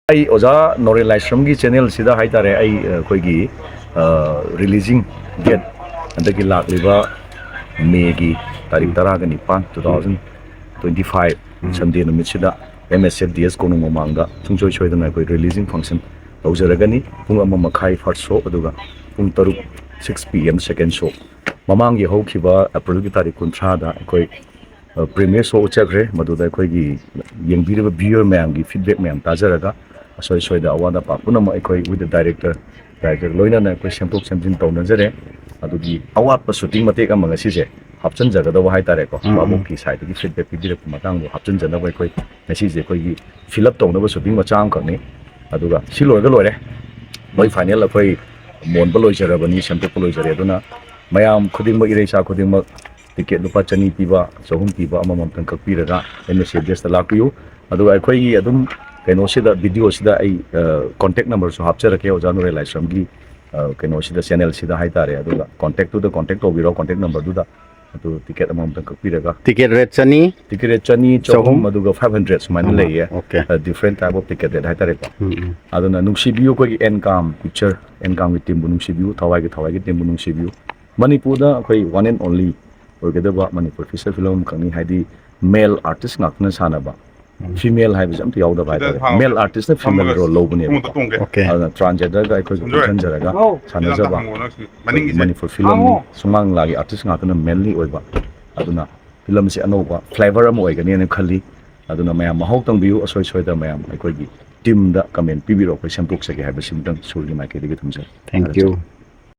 I Oza Norelai Shramgi channel Sida Haitare I Koigi releasing get and the Gilak Liva Megi Tarik Taragani Pan 2025 Sunday no Michida MSFDS Kono Manga Tungjo Choidan releasing function Toujaragani Punga Makai first show Aduga Pung Taru 6 PM second show Mamangi Hokiba April Tarik Kuntrada Koi premiere show Chakre Maduda Koigi Young Beautiful viewer Mangi feedback Mam Tajaraga so the award with the director Loina Shampo Samjin Tonazere, Adugi, award for shooting Mateka Mangasise, Hopson Jaga, the White Tareko, Babuki side, the feedback Matango, Hopson and the Way, Message, fill up Tono shooting Macham Kone, Aduga, Silo Galore, by final of a Monbolo Jarabani, Shampo Jaredona, Mayam Kudima Iresa Kudima, ticket Lupachani Piva, Sohum Piva, Amam Kapira, MSFDS the Laku, Adu I Koyi Adum. Kenoshida video sida ai contact number so hapcharake ojanu relai samgi kenoshida channel sida haitare aduga contact to the contact obiro contact number duda adu ticket amount kapiraga ticket rate chani chahum aduga 500 suman leye different type of ticket that haitare ko aduna nungsi view ko encam picture encam with team nungsi view Thawaigi team nungsi view Manipur da koi one and only orgedaba Manipur feature film kani haidi male artist ngakna sanaba female hai bijam to yauda bai male artist na female role lo bune okay transgender guy ko transgender ga sanajaba Manipur film sumang lagi artist ngakna mainly oiba aduna film se anoba flavor am oigani ne khali aduna mayam mahok tang view asoi da mayam ai ko gi team da comment pibiro ko sampuk se ge ha bisim tang suri mai ke digi thumja thank you